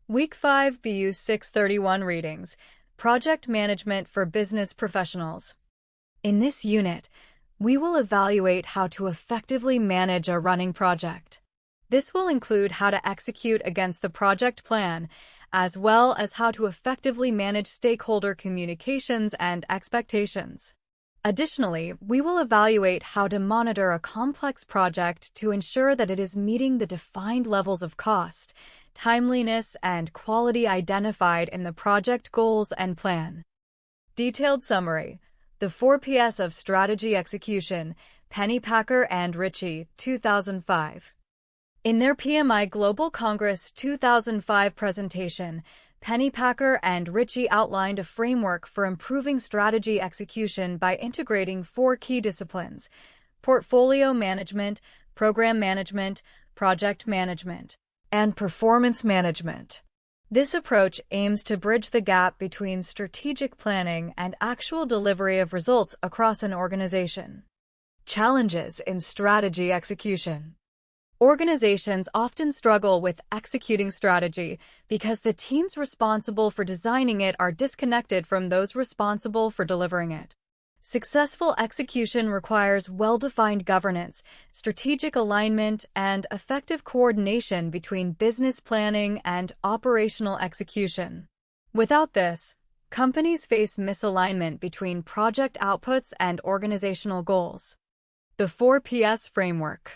Week 5 BU 631 Readings, Project Management for Business Professionals. In this unit, we will evaluate how to effectively manage a running project. This will include how to execute against the project plan, as well as how to effectively manage stakeholder communications and expectations. Additionally, we will evaluate how to monitor a complex project to ensure that it is meeting the defined levels of cost, timeliness, and quality identified in the project goals and plan. Detailed summary. The 4 Ps of Strategy Execution, Pennypacker and Ritchie, 2005. In their PMI Global Congress 2005 presentation, Pennypacker and Ritchie outlined a framework for improving strategy execution by integrating 4 key disciplines: portfolio management, program management, project management, and performance management. This approach aims to bridge the gap between strategic planning and actual delivery of results across an organization. Challenges in strategy execution. Organizations often struggle with executing strategy because the teams responsible for designing it are disconnected from those responsible for delivering it. Successful execution requires well-defined governance, strategic alignment, and effective coordination between business planning and operational execution. Without this, companies face misalignment between project outputs and organizational goals. The 4 Ps Framework.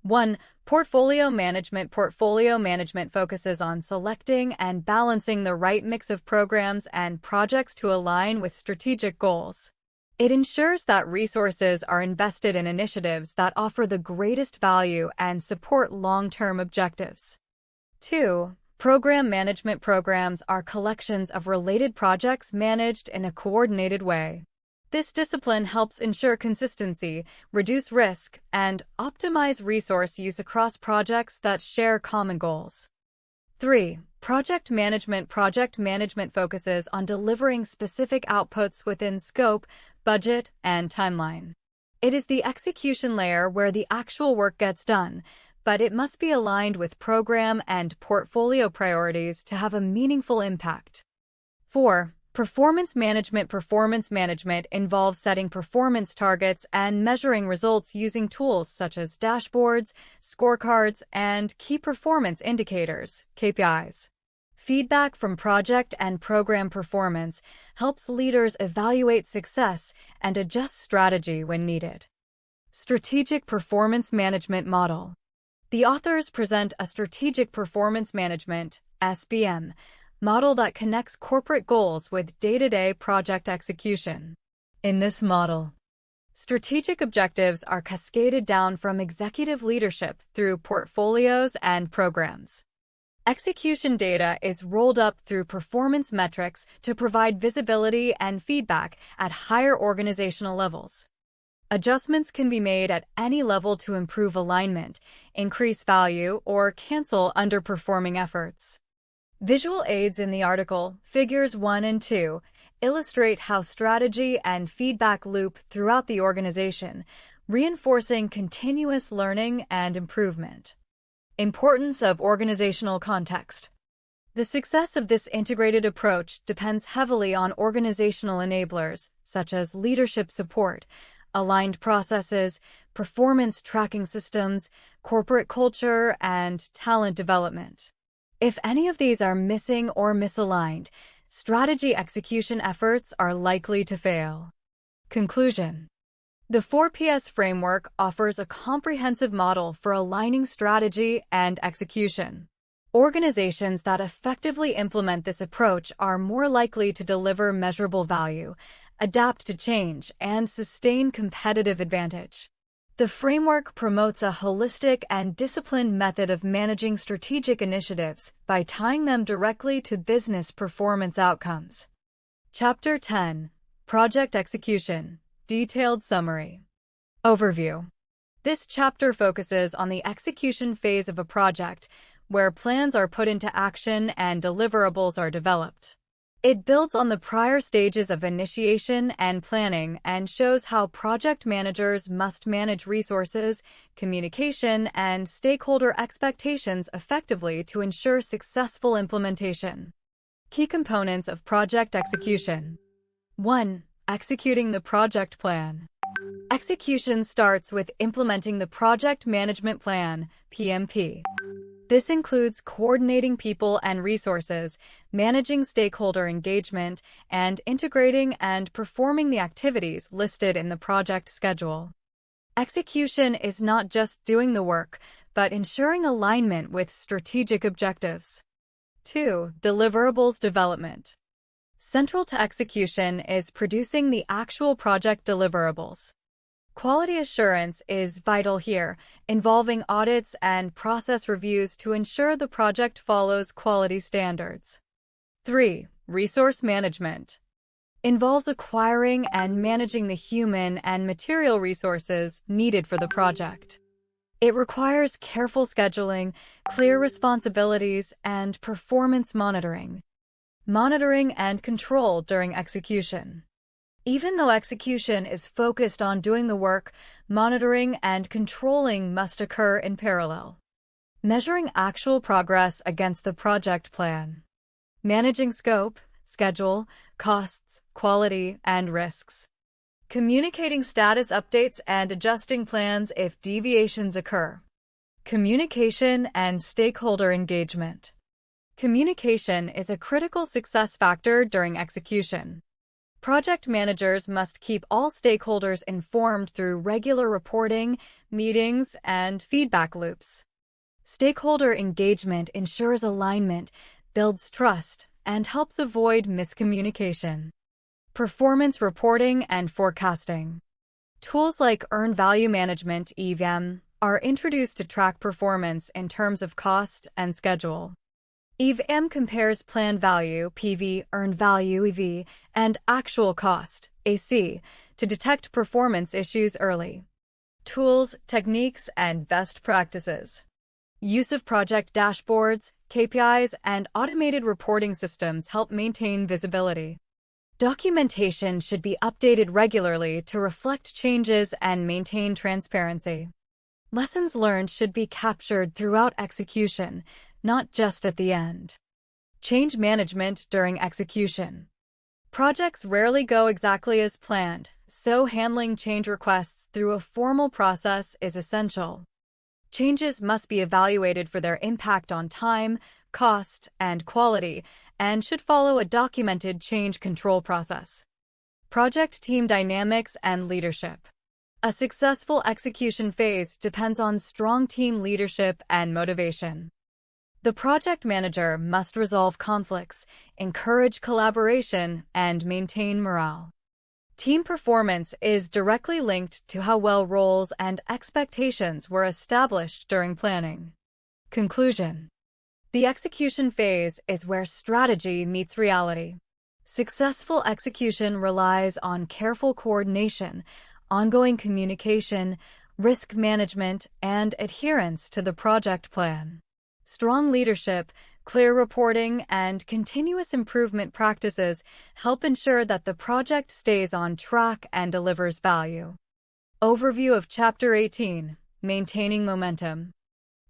1. Portfolio management. Portfolio management focuses on selecting and balancing the right mix of programs and projects to align with strategic goals. It ensures that resources are invested in initiatives that offer the greatest value and support long-term objectives. 2. Program management. Programs are collections of related projects managed in a coordinated way. This discipline helps ensure consistency, reduce risk, and optimize resource use across projects that share common goals. 3. Project management. Project management focuses on delivering specific outputs within scope, budget, and timeline. It is the execution layer where the actual work gets done, but it must be aligned with program and portfolio priorities to have a meaningful impact. 4. Performance management. Performance management involves setting performance targets and measuring results using tools such as dashboards, scorecards, and key performance indicators, KPIs. Feedback from project and program performance helps leaders evaluate success and adjust strategy when needed. Strategic Performance Management Model. The authors present a Strategic Performance Management (SPM) model that connects corporate goals with day-to-day project execution. In this model, strategic objectives are cascaded down from executive leadership through portfolios and programs. Execution data is rolled up through performance metrics to provide visibility and feedback at higher organizational levels. Adjustments can be made at any level to improve alignment, increase value, or cancel underperforming efforts. Visual aids in the article, Figures 1 and 2, illustrate how strategy and feedback loop throughout the organization, reinforcing continuous learning and improvement. Importance of organizational context. The success of this integrated approach depends heavily on organizational enablers, such as leadership support, aligned processes, performance tracking systems, corporate culture, and talent development. If any of these are missing or misaligned, strategy execution efforts are likely to fail. Conclusion. The 4 Ps framework offers a comprehensive model for aligning strategy and execution. Organizations that effectively implement this approach are more likely to deliver measurable value, adapt to change, and sustain competitive advantage. The framework promotes a holistic and disciplined method of managing strategic initiatives by tying them directly to business performance outcomes. Chapter 10. Project Execution. Detailed Summary. Overview. This chapter focuses on the execution phase of a project, where plans are put into action and deliverables are developed. It builds on the prior stages of initiation and planning and shows how project managers must manage resources, communication, and stakeholder expectations effectively to ensure successful implementation. Key components of project execution. 1. Executing the project plan. Execution starts with implementing the Project Management Plan, PMP. This includes coordinating people and resources, managing stakeholder engagement, and integrating and performing the activities listed in the project schedule. Execution is not just doing the work, but ensuring alignment with strategic objectives. 2. Deliverables development. Central to execution is producing the actual project deliverables. Quality assurance is vital here, involving audits and process reviews to ensure the project follows quality standards. 3. Resource management. Involves acquiring and managing the human and material resources needed for the project. It requires careful scheduling, clear responsibilities, and performance monitoring. Monitoring and control during execution. Even though execution is focused on doing the work, monitoring and controlling must occur in parallel. Measuring actual progress against the project plan. Managing scope, schedule, costs, quality, and risks. Communicating status updates and adjusting plans if deviations occur. Communication and stakeholder engagement. Communication is a critical success factor during execution. Project managers must keep all stakeholders informed through regular reporting, meetings, and feedback loops. Stakeholder engagement ensures alignment, builds trust, and helps avoid miscommunication. Performance reporting and forecasting. Tools like Earned Value Management (EVM) are introduced to track performance in terms of cost and schedule. EVM compares planned value (PV), earned value (EV), and actual cost (AC) to detect performance issues early. Tools, techniques, and best practices. Use of project dashboards, KPIs, and automated reporting systems help maintain visibility. Documentation should be updated regularly to reflect changes and maintain transparency. Lessons learned should be captured throughout execution, not just at the end. Change management during execution. Projects rarely go exactly as planned, so handling change requests through a formal process is essential. Changes must be evaluated for their impact on time, cost, and quality, and should follow a documented change control process. Project team dynamics and leadership. A successful execution phase depends on strong team leadership and motivation. The project manager must resolve conflicts, encourage collaboration, and maintain morale. Team performance is directly linked to how well roles and expectations were established during planning. Conclusion. The execution phase is where strategy meets reality. Successful execution relies on careful coordination, ongoing communication, risk management, and adherence to the project plan. Strong leadership, clear reporting, and continuous improvement practices help ensure that the project stays on track and delivers value. Overview of Chapter 18, Maintaining Momentum.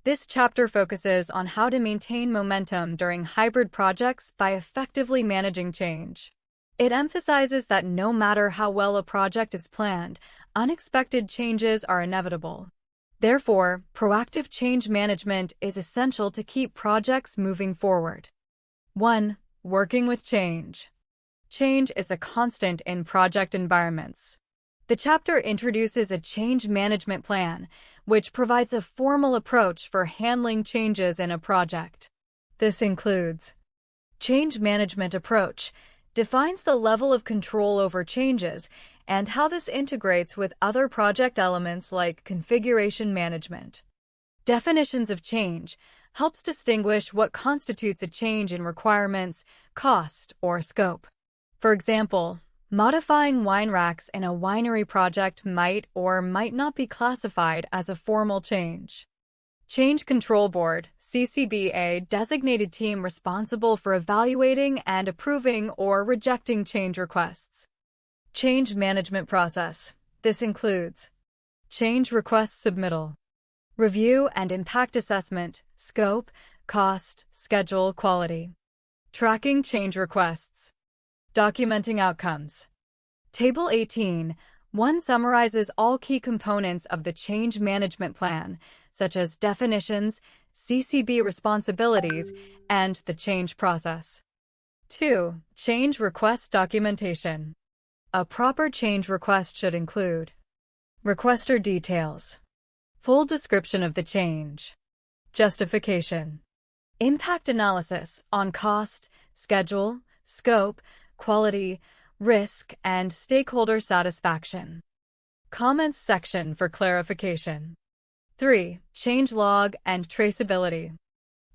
This chapter focuses on how to maintain momentum during hybrid projects by effectively managing change. It emphasizes that no matter how well a project is planned, unexpected changes are inevitable. Therefore, proactive change management is essential to keep projects moving forward. 1. Working with change. Change is a constant in project environments. The chapter introduces a change management plan, which provides a formal approach for handling changes in a project. This includes change management approach, defines the level of control over changes and how this integrates with other project elements like configuration management. Definitions of change helps distinguish what constitutes a change in requirements, cost, or scope. For example, modifying wine racks in a winery project might or might not be classified as a formal change. Change Control Board, CCB, a designated team responsible for evaluating and approving or rejecting change requests. Change Management Process. This includes change request submittal, review and impact assessment, scope, cost, schedule, quality, tracking change requests, documenting outcomes. Table 18(1) summarizes all key components of the change management plan, such as definitions, CCB responsibilities, and the change process. 2. Change request documentation. A proper change request should include requester details, full description of the change, justification, impact analysis on cost, schedule, scope, quality, risk, and stakeholder satisfaction. Comments section for clarification. 3. Change log and traceability.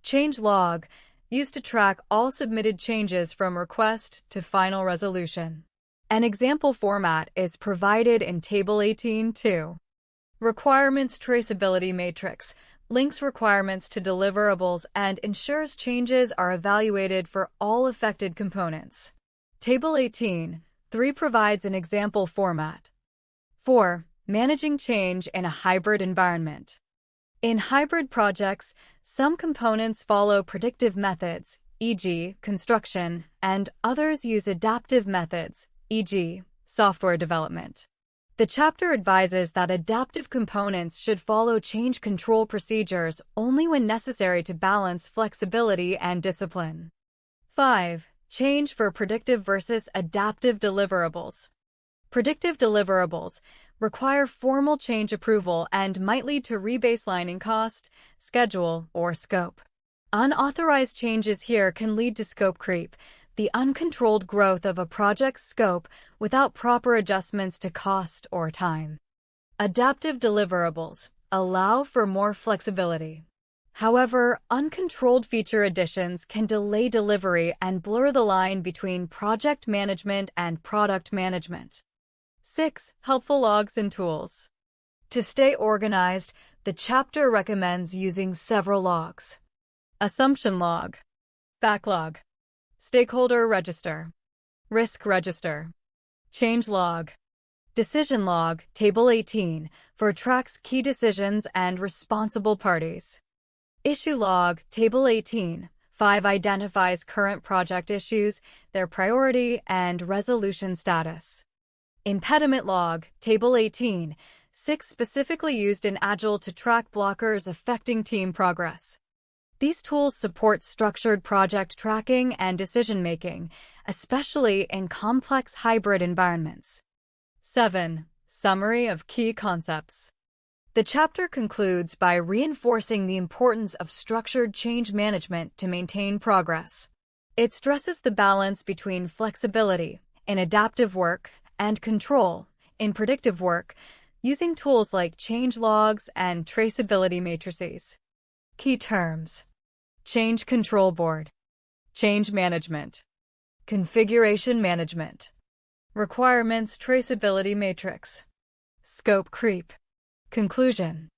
Change log, used to track all submitted changes from request to final resolution. An example format is provided in Table 18(2). Requirements traceability matrix links requirements to deliverables and ensures changes are evaluated for all affected components. Table 18(3) provides an example format. 4. Managing change in a hybrid environment. In hybrid projects, some components follow predictive methods, e.g., construction, and others use adaptive methods, e.g., software development. The chapter advises that adaptive components should follow change control procedures only when necessary to balance flexibility and discipline. 5. Change for predictive versus adaptive deliverables. Predictive deliverables require formal change approval and might lead to rebaselining cost, schedule, or scope. Unauthorized changes here can lead to scope creep, the uncontrolled growth of a project's scope without proper adjustments to cost or time. Adaptive deliverables allow for more flexibility. However, uncontrolled feature additions can delay delivery and blur the line between project management and product management. 6. Helpful logs and tools. To stay organized, the chapter recommends using several logs. Assumption log, backlog, stakeholder register, risk register, change log, decision log, Table 18, for tracks key decisions and responsible parties. Issue log, Table 18, 5 identifies current project issues, their priority, and resolution status. Impediment log, Table 18, 6 specifically used in Agile to track blockers affecting team progress. These tools support structured project tracking and decision-making, especially in complex hybrid environments. 7. Summary of key concepts. The chapter concludes by reinforcing the importance of structured change management to maintain progress. It stresses the balance between flexibility in adaptive work and control in predictive work, using tools like change logs and traceability matrices. Key terms: change control board, change management, configuration management, requirements traceability matrix, scope creep. Conclusion.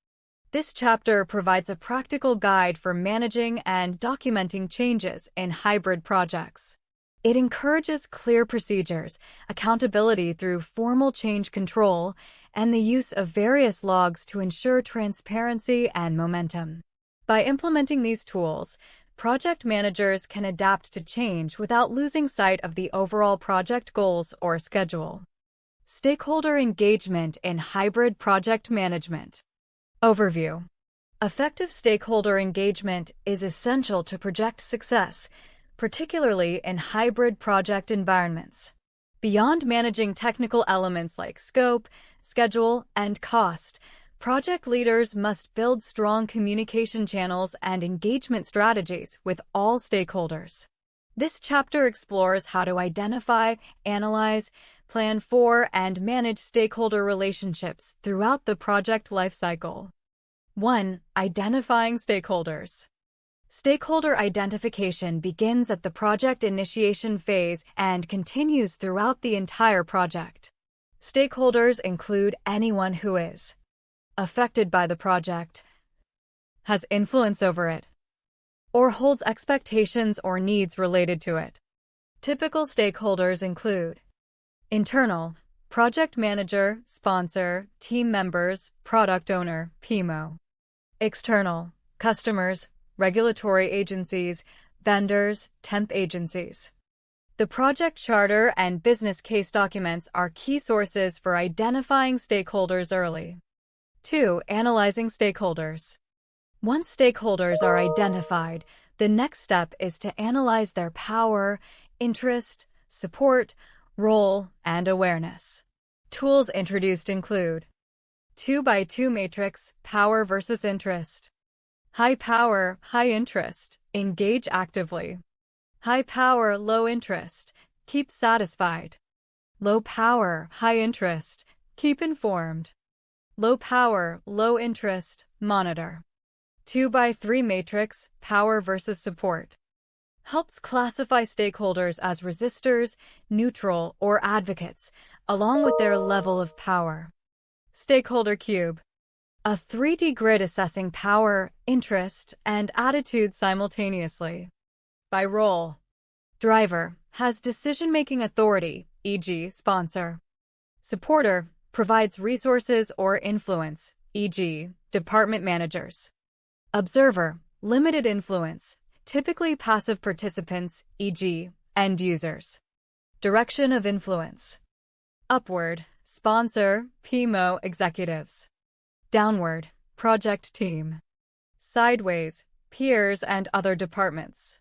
This chapter provides a practical guide for managing and documenting changes in hybrid projects. It encourages clear procedures, accountability through formal change control, and the use of various logs to ensure transparency and momentum. By implementing these tools, project managers can adapt to change without losing sight of the overall project goals or schedule. Stakeholder engagement in hybrid project management. Overview. Effective stakeholder engagement is essential to project success, particularly in hybrid project environments. Beyond managing technical elements like scope, schedule, and cost, project leaders must build strong communication channels and engagement strategies with all stakeholders. This chapter explores how to identify, analyze, plan for, and manage stakeholder relationships throughout the project lifecycle. 1. Identifying stakeholders. Stakeholder identification begins at the project initiation phase and continues throughout the entire project. Stakeholders include anyone who is affected by the project, has influence over it, or holds expectations or needs related to it. Typical stakeholders include internal, project manager, sponsor, team members, product owner, PMO. External, customers, regulatory agencies, vendors, temp agencies. The project charter and business case documents are key sources for identifying stakeholders early. 2. Analyzing stakeholders. Once stakeholders are identified, the next step is to analyze their power, interest, support, role, and awareness. Tools introduced include 2x2 matrix, power versus interest. High power, high interest, engage actively. High power, low interest, keep satisfied. Low power, high interest, keep informed. Low power, low interest, monitor. 2x3 matrix, power versus support. Helps classify stakeholders as resistors, neutral, or advocates, along with their level of power. Stakeholder cube. A 3D grid assessing power, interest, and attitude simultaneously. By role. Driver has decision-making authority, e.g., sponsor. Supporter provides resources or influence, e.g., department managers. Observer, limited influence, typically passive participants, e.g., end users. Direction of influence. Upward, sponsor, PMO executives. Downward, project team. Sideways, peers and other departments.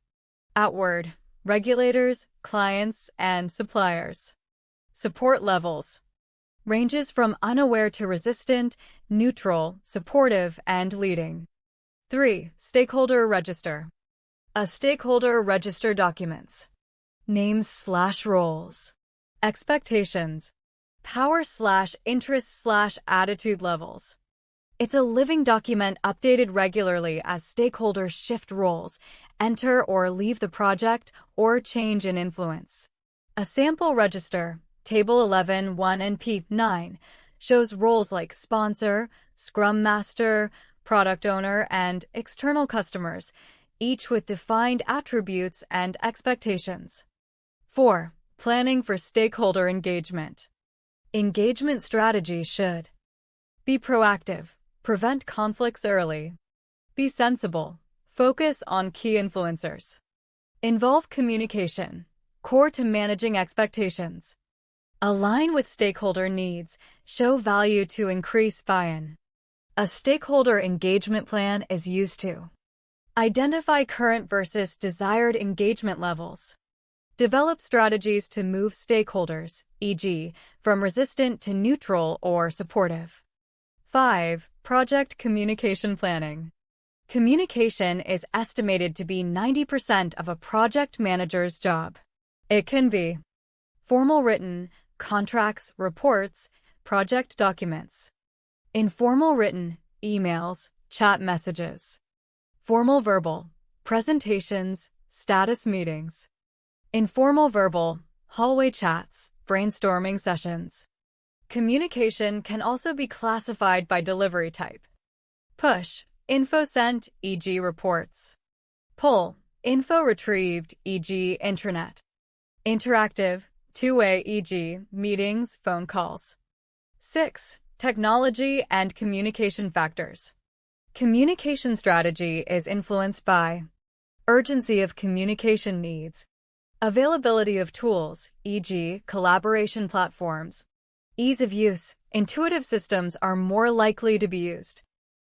Outward, regulators, clients, and suppliers. Support levels. Ranges from unaware to resistant, neutral, supportive, and leading. 3. Stakeholder register. A stakeholder register documents names/roles, expectations, power/interest/attitude levels. It's a living document updated regularly as stakeholders shift roles, enter or leave the project, or change in influence. A sample register, Table 11.1 and P9, shows roles like sponsor, scrum master, product owner, and external customers, each with defined attributes and expectations. 4. Planning for stakeholder engagement. Engagement strategy should be proactive, prevent conflicts early. Be sensible, focus on key influencers. Involve communication, core to managing expectations. Align with stakeholder needs, show value to increase buy-in. A stakeholder engagement plan is used to identify current versus desired engagement levels. Develop strategies to move stakeholders, e.g., from resistant to neutral or supportive. 5. Project communication planning. Communication is estimated to be 90% of a project manager's job. It can be formal written, contracts, reports, project documents. Informal written, emails, chat messages. Formal verbal, presentations, status meetings. Informal verbal, hallway chats, brainstorming sessions. Communication can also be classified by delivery type. Push, info sent, e.g. reports. Pull, info retrieved, e.g. intranet. Interactive, two-way, e.g. meetings, phone calls. 6. Technology and communication factors. Communication strategy is influenced by urgency of communication needs, availability of tools, e.g. collaboration platforms, ease of use, intuitive systems are more likely to be used,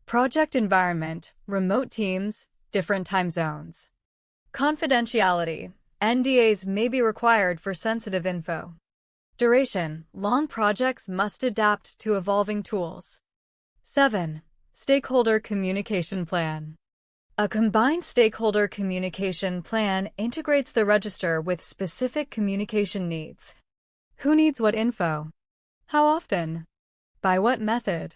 project environment, remote teams, different time zones, confidentiality, NDAs may be required for sensitive info. Duration, long projects must adapt to evolving tools. 7. Stakeholder communication plan. A combined stakeholder communication plan integrates the register with specific communication needs. Who needs what info? How often? By what method?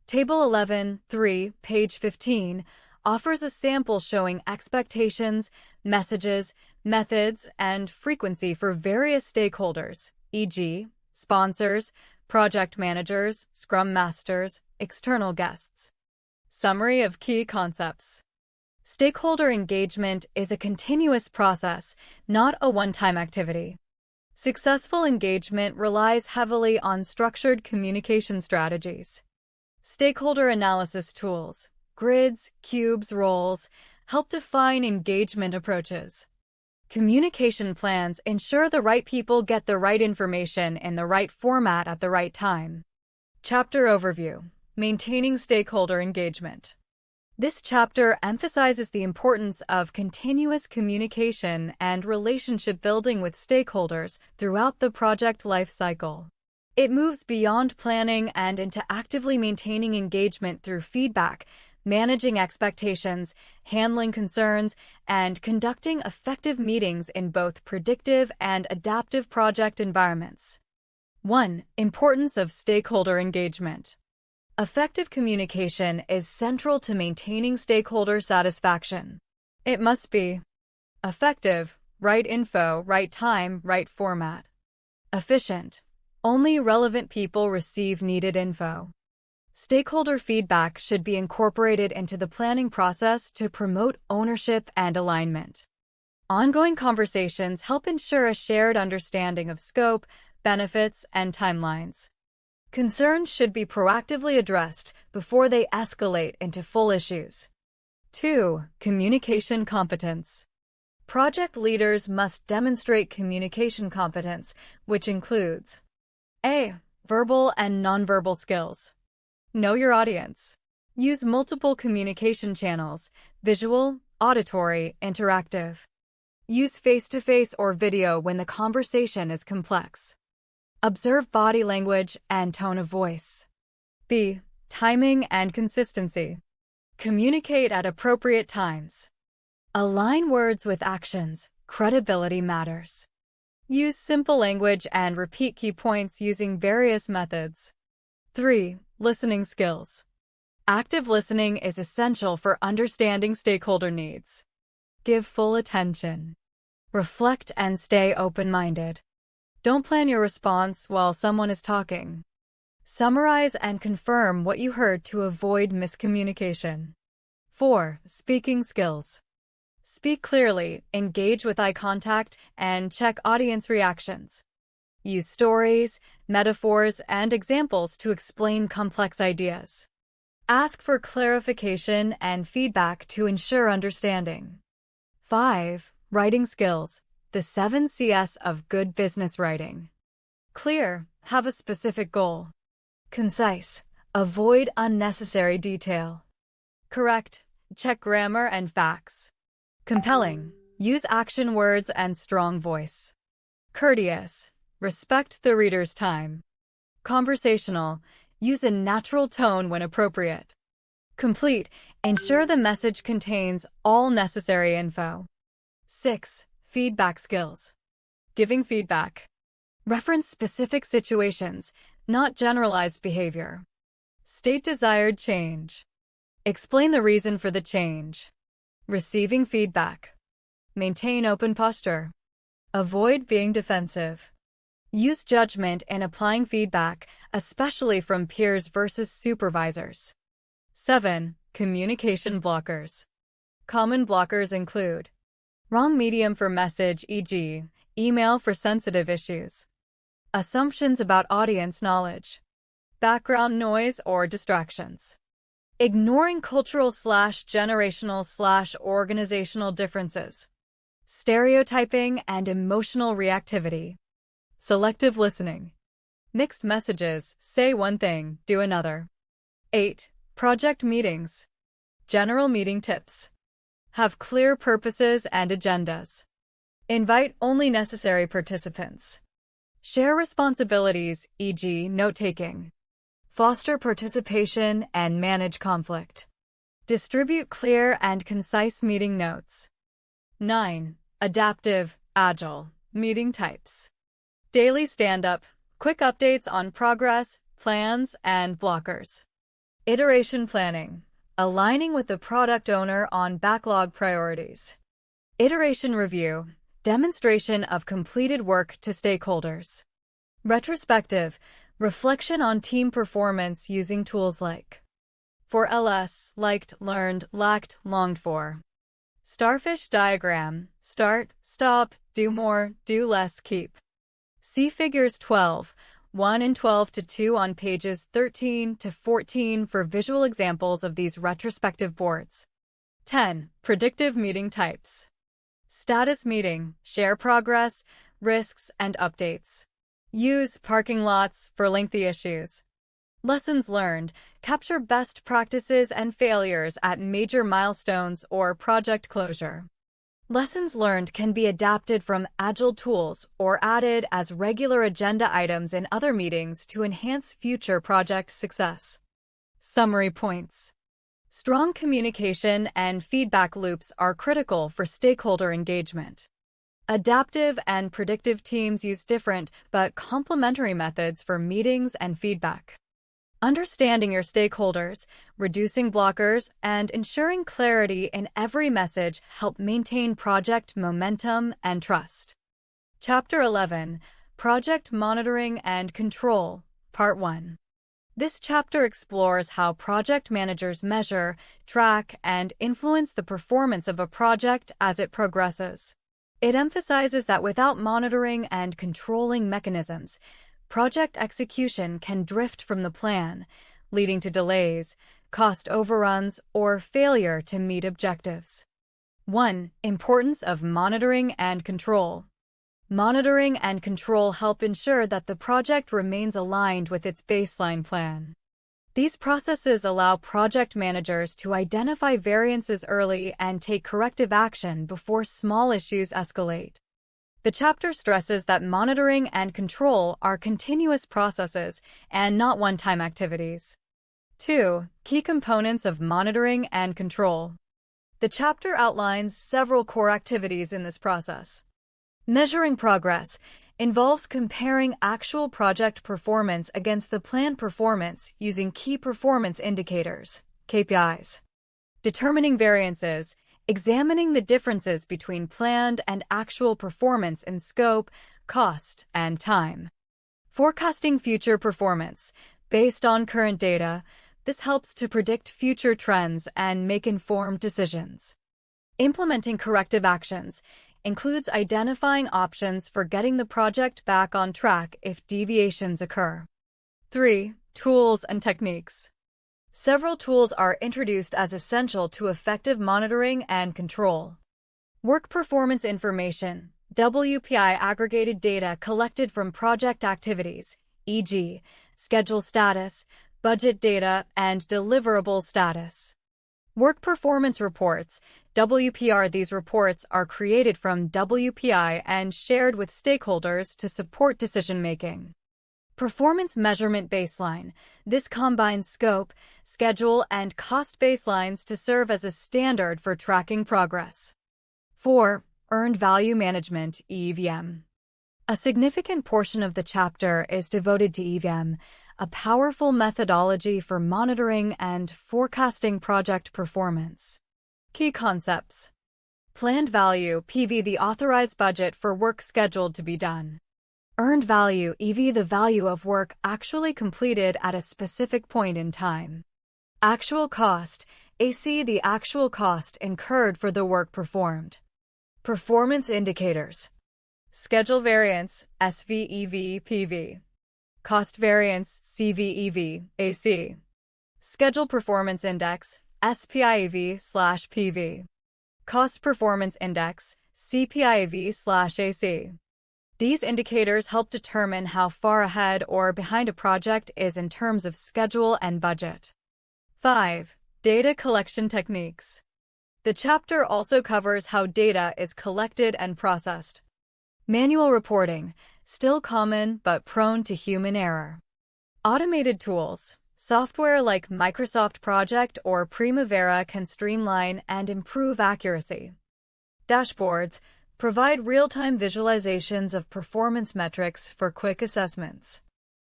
Table 11.3, page 15, offers a sample showing expectations, messages, methods, and frequency for various stakeholders, e.g., sponsors, project managers, scrum masters, external guests. Summary of key concepts. Stakeholder engagement is a continuous process, not a one-time activity. Successful engagement relies heavily on structured communication strategies. Stakeholder analysis tools, grids, cubes, roles, help define engagement approaches. Communication plans ensure the right people get the right information in the right format at the right time. Chapter Overview: Maintaining Stakeholder Engagement. This chapter emphasizes the importance of continuous communication and relationship building with stakeholders throughout the project life cycle. It moves beyond planning and into actively maintaining engagement through feedback, managing expectations, handling concerns, and conducting effective meetings in both predictive and adaptive project environments. 1. Importance of stakeholder engagement. Effective communication is central to maintaining stakeholder satisfaction. It must be effective, right info, right time, right format. Efficient. Only relevant people receive needed info. Stakeholder feedback should be incorporated into the planning process to promote ownership and alignment. Ongoing conversations help ensure a shared understanding of scope, benefits, and timelines. Concerns should be proactively addressed before they escalate into full issues. 2. Communication competence. Project leaders must demonstrate communication competence, which includes A. Verbal and nonverbal skills. Know your audience. Use multiple communication channels: visual, auditory, interactive. Use face-to-face or video when the conversation is complex. Observe body language and tone of voice. B. Timing and consistency. Communicate at appropriate times. Align words with actions. Credibility matters. Use simple language and repeat key points using various methods. 3. Listening skills. Active listening is essential for understanding stakeholder needs. Give full attention. Reflect and stay open-minded. Don't plan your response while someone is talking. Summarize and confirm what you heard to avoid miscommunication. 4. Speaking skills. Speak clearly, engage with eye contact, and check audience reactions. Use stories, metaphors, and examples to explain complex ideas. Ask for clarification and feedback to ensure understanding. 5. Writing skills. The 7 C's of good business writing. Clear. Have a specific goal. Concise. Avoid unnecessary detail. Correct. Check grammar and facts. Compelling. Use action words and strong voice. Courteous. Respect the reader's time. Conversational. Use a natural tone when appropriate. Complete. Ensure the message contains all necessary info. 6. Feedback skills. Giving feedback. Reference specific situations, not generalized behavior. State desired change. Explain the reason for the change. Receiving feedback. Maintain open posture. Avoid being defensive. Use judgment in applying feedback, especially from peers versus supervisors. 7. Communication blockers. Common blockers include wrong medium for message, e.g., email for sensitive issues. Assumptions about audience knowledge. Background noise or distractions. Ignoring cultural/generational/organizational differences. Stereotyping and emotional reactivity. Selective listening. Mixed messages, say one thing, do another. 8. Project meetings. General meeting tips. Have clear purposes and agendas. Invite only necessary participants. Share responsibilities, e.g., note-taking. Foster participation and manage conflict. Distribute clear and concise meeting notes. 9. Adaptive, agile, meeting types. Daily stand-up, quick updates on progress, plans, and blockers. Iteration planning. Aligning with the product owner on backlog priorities. Iteration review. Demonstration of completed work to stakeholders. Retrospective. Reflection on team performance using tools like For LS, liked, learned, lacked, longed for. Starfish diagram, start, stop, do more, do less, keep. See figures 12, 1 and 12 to 2 on pages 13 to 14 for visual examples of these retrospective boards. 10. Predictive meeting types. Status meeting, share progress, risks, and updates. Use parking lots for lengthy issues. Lessons learned, capture best practices and failures at major milestones or project closure. Lessons learned can be adapted from Agile tools or added as regular agenda items in other meetings to enhance future project success. Summary points. Strong communication and feedback loops are critical for stakeholder engagement. Adaptive and predictive teams use different but complementary methods for meetings and feedback. Understanding your stakeholders, reducing blockers, and ensuring clarity in every message help maintain project momentum and trust. Chapter 11, Project Monitoring and Control, Part 1. This chapter explores how project managers measure, track, and influence the performance of a project as it progresses. It emphasizes that without monitoring and controlling mechanisms, project execution can drift from the plan, leading to delays, cost overruns, or failure to meet objectives. 1. Importance of monitoring and control. Monitoring and control help ensure that the project remains aligned with its baseline plan. These processes allow project managers to identify variances early and take corrective action before small issues escalate. The chapter stresses that monitoring and control are continuous processes and not one-time activities. 2. Key components of monitoring and control. The chapter outlines several core activities in this process. Measuring progress involves comparing actual project performance against the planned performance using key performance indicators, KPIs. Determining variances, examining the differences between planned and actual performance in scope, cost, and time. Forecasting future performance. Based on current data, this helps to predict future trends and make informed decisions. Implementing corrective actions includes identifying options for getting the project back on track if deviations occur. 3. Tools and techniques. Several tools are introduced as essential to effective monitoring and control. Work performance information, WPI aggregated data collected from project activities, e.g., schedule status, budget data, and deliverable status. Work performance reports, WPR. These reports are created from WPI and shared with stakeholders to support decision-making. Performance measurement baseline. This combines scope, schedule, and cost baselines to serve as a standard for tracking progress. 4. Earned value management, EVM. A significant portion of the chapter is devoted to EVM, a powerful methodology for monitoring and forecasting project performance. Key concepts. Planned value, PV, the authorized budget for work scheduled to be done. Earned value, EV, the value of work actually completed at a specific point in time. Actual cost, AC, the actual cost incurred for the work performed. Performance indicators. Schedule variance, SVEV, PV. Cost variance, CVEV, AC. Schedule performance index, SPIEV/PV. Cost performance index, CPIEV/AC. These indicators help determine how far ahead or behind a project is in terms of schedule and budget. 5. Data collection techniques. The chapter also covers how data is collected and processed. Manual reporting, still common but prone to human error. Automated tools. Software like Microsoft Project or Primavera can streamline and improve accuracy. Dashboards provide real-time visualizations of performance metrics for quick assessments.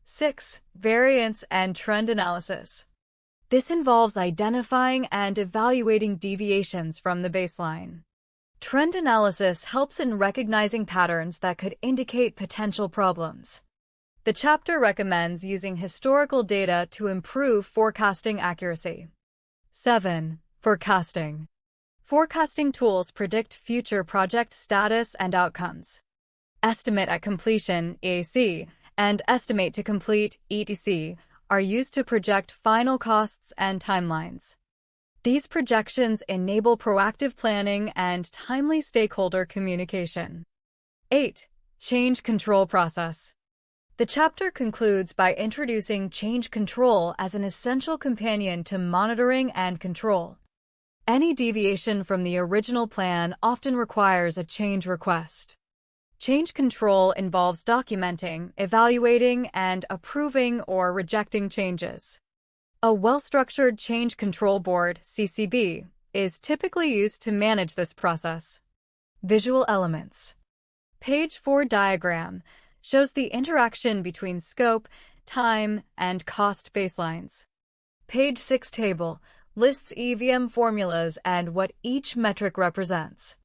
6. Variance and trend analysis. This involves identifying and evaluating deviations from the baseline. Trend analysis helps in recognizing patterns that could indicate potential problems. The chapter recommends using historical data to improve forecasting accuracy. 7. Forecasting. Forecasting tools predict future project status and outcomes. Estimate at completion (EAC) and estimate to complete (ETC) are used to project final costs and timelines. These projections enable proactive planning and timely stakeholder communication. 8. Change control process. The chapter concludes by introducing change control as an essential companion to monitoring and control. Any deviation from the original plan often requires a change request. Change control involves documenting, evaluating, and approving or rejecting changes. A well-structured change control board (CCB) is typically used to manage this process. Visual elements. Page 4 diagram shows the interaction between scope, time, and cost baselines. Page 6 table lists EVM formulas and what each metric represents.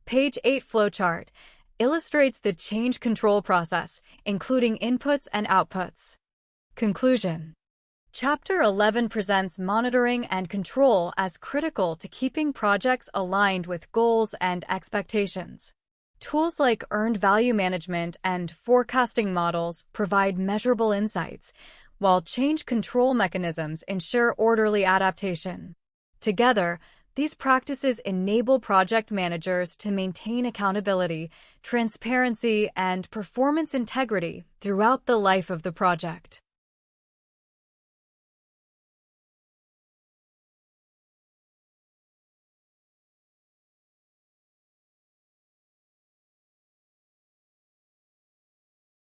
Page 8 flowchart illustrates the change control process, including inputs and outputs. Conclusion. Chapter 11 presents monitoring and control as critical to keeping projects aligned with goals and expectations. Tools like earned value management and forecasting models provide measurable insights, while change control mechanisms ensure orderly adaptation. Together, these practices enable project managers to maintain accountability, transparency, and performance integrity throughout the life of the project.